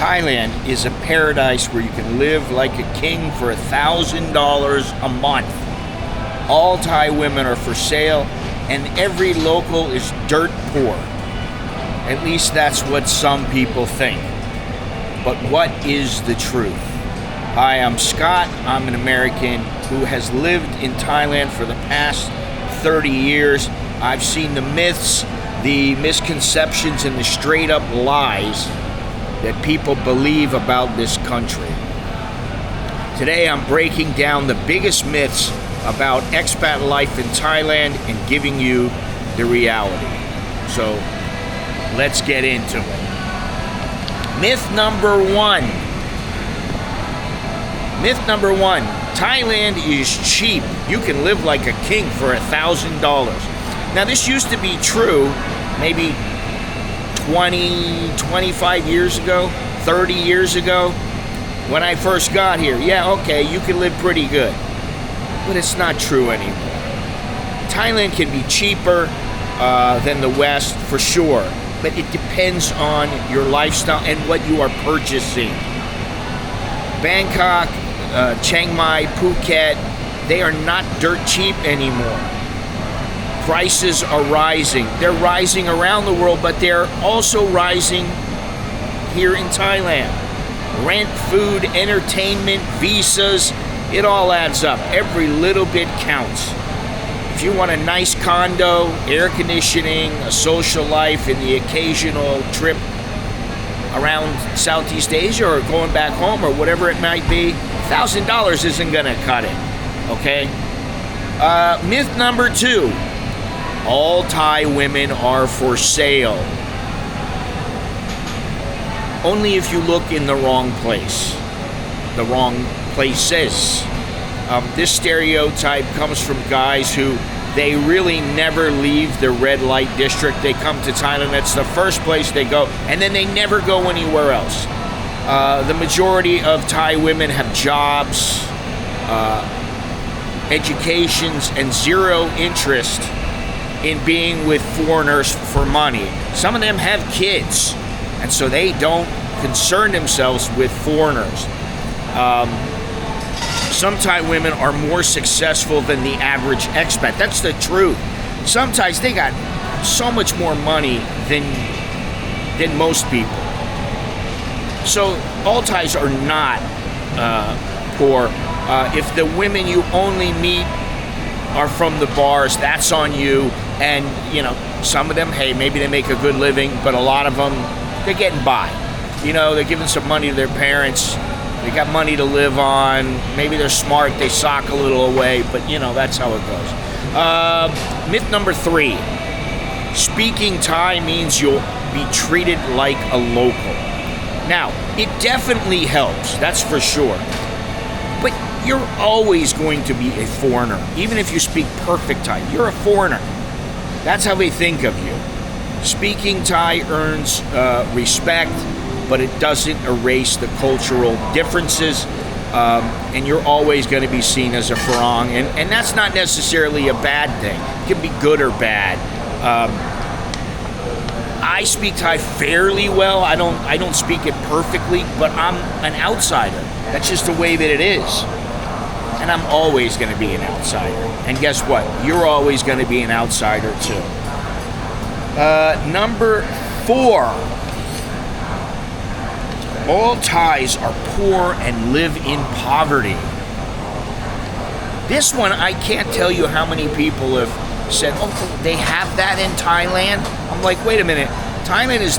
Thailand is a paradise where you can live like a king for $1,000 a month. All Thai women are for sale, and every local is dirt poor. At least that's what some people think. But what is the truth? Hi, I'm Scott. I'm an American who has lived in Thailand for the past 30 years. I've seen the myths, the misconceptions, and the straight up lies that people believe about this country. Today I'm breaking down the biggest myths about expat life in Thailand and giving you the reality. So let's get into it. Myth number one. Myth number one, Thailand is cheap. You can live like a king for $1,000. Now this used to be true maybe 20, 25 years ago, 30 years ago, when I first got here. Yeah, okay, you can live pretty good. But it's not true anymore. Thailand can be cheaper than the West for sure, but it depends on your lifestyle and what you are purchasing. Bangkok, Chiang Mai, Phuket, they are not dirt cheap anymore. Prices are rising. They're rising around the world, but they're also rising here in Thailand. Rent, food, entertainment, visas, it all adds up. Every little bit counts. If you want a nice condo, air conditioning, a social life, and the occasional trip around Southeast Asia or going back home or whatever it might be, $1,000 isn't gonna cut it, okay? Myth number two. All Thai women are for sale. Only if you look in the wrong place. The wrong places. This stereotype comes from guys who they really never leave the red light district. They come to Thailand, that's the first place they go, and then they never go anywhere else. The majority of Thai women have jobs, educations, and zero interest in being with foreigners for money. Some of them have kids, and so they don't concern themselves with foreigners. Some Thai women are more successful than the average expat. That's the truth. Sometimes they got so much more money than most people. So all Thais are not poor. If the women you only meet are from the bars, that's on you. And, you know, some of them, hey, maybe they make a good living, but a lot of them, they're getting by. You know, they're giving some money to their parents. They got money to live on. Maybe they're smart. They sock a little away, but, you know, that's how it goes. Myth number three. Speaking Thai means you'll be treated like a local. Now, it definitely helps, that's for sure. But you're always going to be a foreigner. Even if you speak perfect Thai, you're a foreigner. That's how they think of you. Speaking Thai earns respect, but it doesn't erase the cultural differences. And you're always going to be seen as a farang. And that's not necessarily a bad thing. It can be good or bad. I speak Thai fairly well. I don't speak it perfectly, but I'm an outsider. That's just the way that it is. And I'm always going to be an outsider. And guess what? You're always going to be an outsider too. Number four. All Thais are poor and live in poverty. This one, I can't tell you how many people have said, oh, they have that in Thailand? I'm like, wait a minute. Thailand is,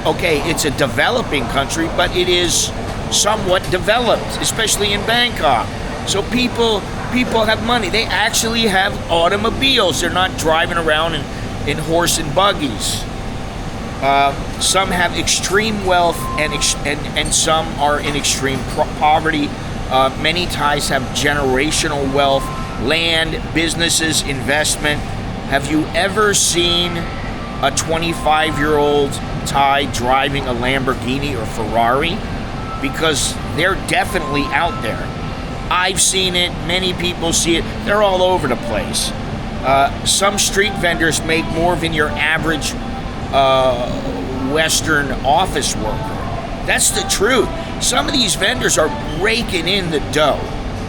okay, it's a developing country, but it is somewhat developed, especially in Bangkok. So people have money. They actually have automobiles. They're not driving around in horse and buggies. Some have extreme wealth and some are in extreme poverty. Many Thais have generational wealth, land, businesses, investment. Have you ever seen a 25-year-old Thai driving a Lamborghini or Ferrari? Because they're definitely out there. I've seen it, many people see it, they're all over the place. Some street vendors make more than your average Western office worker. That's the truth. Some of these vendors are raking in the dough,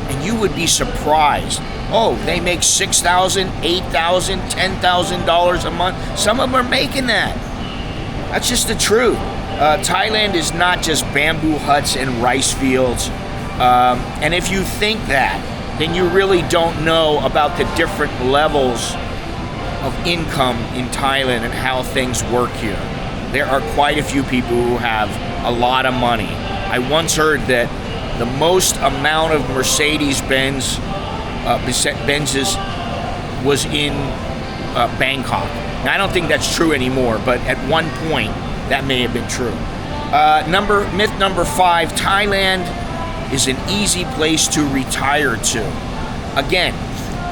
and you would be surprised. Oh, they make $6,000, $8,000, $10,000 a month. Some of them are making that. That's just the truth. Thailand is not just bamboo huts and rice fields. And if you think that, then you really don't know about the different levels of income in Thailand and how things work here. There are quite a few people who have a lot of money. I once heard that the most amount of Mercedes-Benz Benzes was in Bangkok. Now, I don't think that's true anymore, but at one point, that may have been true. Myth number 5, Thailand is an easy place to retire to. Again,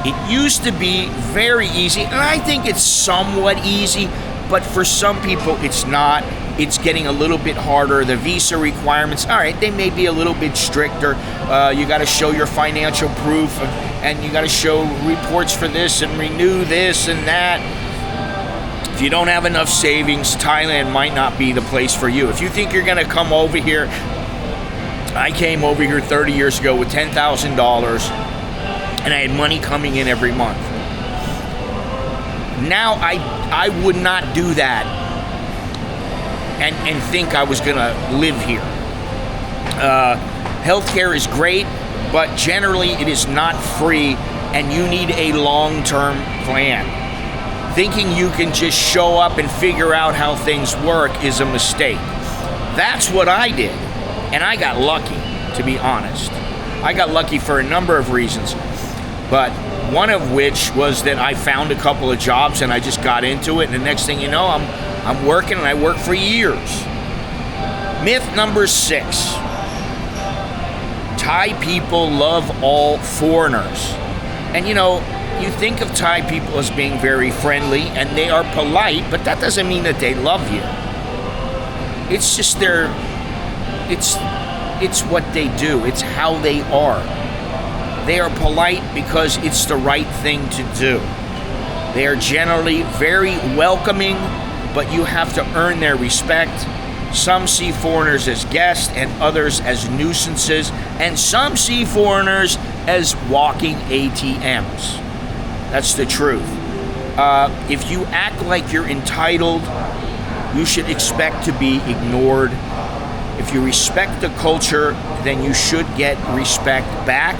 it used to be very easy, and I think it's somewhat easy, but for some people it's not. It's getting a little bit harder. The visa requirements, all right, they may be a little bit stricter. You got to show your financial proof, and you got to show reports for this and renew this and that. If you don't have enough savings, Thailand might not be the place for you. If you think you're going to come over here, I came over here 30 years ago with $10,000, and I had money coming in every month. Now I would not do that and think I was going to live here. Healthcare is great, but generally it is not free, and you need a long-term plan. Thinking you can just show up and figure out how things work is a mistake. That's what I did, and I got lucky, to be honest. I got lucky for a number of reasons, but one of which was that I found a couple of jobs and I just got into it, and the next thing you know, I'm working, and I worked for years. Myth number 6. Thai people love all foreigners. And you think of Thai people as being very friendly, and they are polite, but that doesn't mean that they love you. It's just it's what they do. It's how they are. They are polite because it's the right thing to do. They are generally very welcoming, but you have to earn their respect. Some see foreigners as guests and others as nuisances, and some see foreigners as walking ATMs. That's the truth. If you act like you're entitled, you should expect to be ignored. If you respect the culture, then you should get respect back.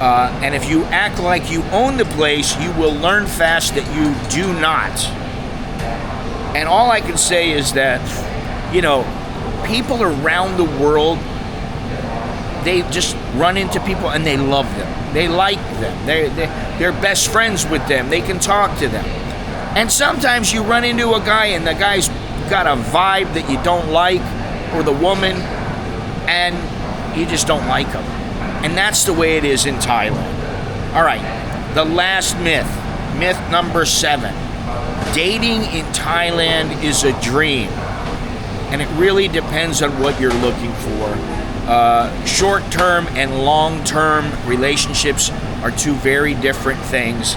And if you act like you own the place, you will learn fast that you do not. And all I can say is that, people around the world, they just run into people and they love them. They like them. They're best friends with them. They can talk to them. And sometimes you run into a guy and the guy's got a vibe that you don't like, or the woman, and you just don't like them. And that's the way it is in Thailand. All right, the last myth number 7. Dating in Thailand is a dream. And it really depends on what you're looking for. Short-term and long-term relationships are two very different things.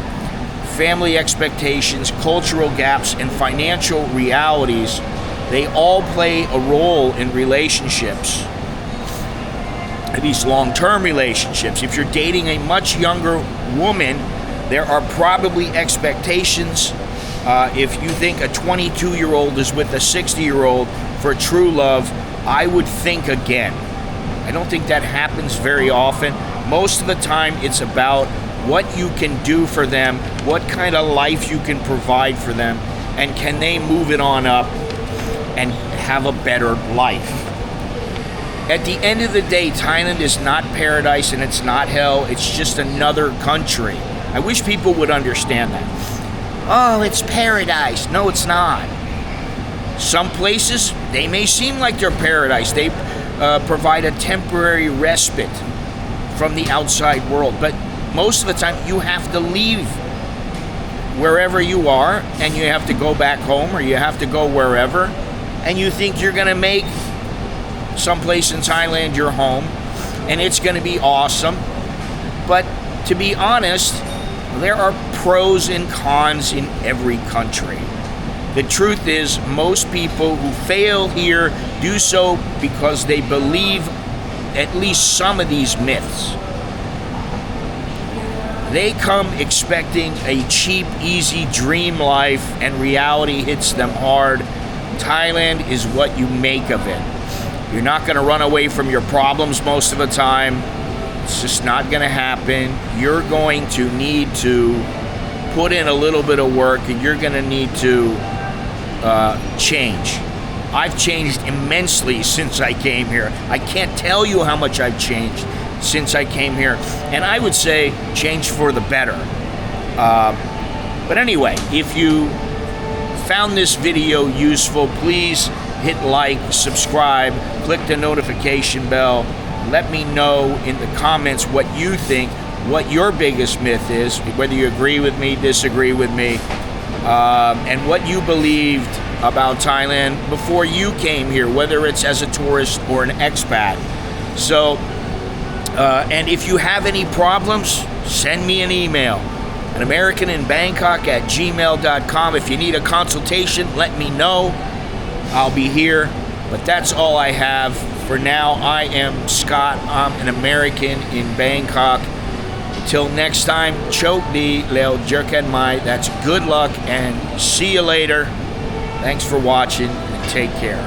Family expectations, cultural gaps, and financial realities, they all play a role in relationships. These long-term relationships. If you're dating a much younger woman, there are probably expectations. If you think a 22-year-old is with a 60-year-old for true love, I would think again. I don't think that happens very often. Most of the time, it's about what you can do for them, what kind of life you can provide for them, and can they move it on up and have a better life. At the end of the day, Thailand is not paradise and it's not hell. It's just another country. I wish people would understand that. Oh, it's paradise. No, it's not. Some places, they may seem like they're paradise. They provide a temporary respite from the outside world. But most of the time, you have to leave wherever you are, and you have to go back home, or you have to go wherever, and you think you're going to make someplace in Thailand your home, and it's going to be awesome. But to be honest, there are pros and cons in every country. The truth is, most people who fail here do so because they believe at least some of these myths. They come expecting a cheap, easy dream life, and reality hits them hard. Thailand is what you make of it. You're not going to run away from your problems most of the time. It's just not going to happen. You're going to need to put in a little bit of work, and you're going to need to change. I've changed immensely since I came here. I can't tell you how much I've changed since I came here. And I would say change for the better. But anyway, if you found this video useful, please hit like, subscribe, click the notification bell. Let me know in the comments what you think, what your biggest myth is, whether you agree with me, disagree with me, and what you believed about Thailand before you came here, whether it's as a tourist or an expat. So, and if you have any problems, send me an email, AnAmericanInBangkok@gmail.com. If you need a consultation, let me know. I'll be here. But that's all I have for now. I am Scott. I'm an American in Bangkok. Till next time, Chok Di Leo Jerken Mai. That's good luck and see you later. Thanks for watching and take care.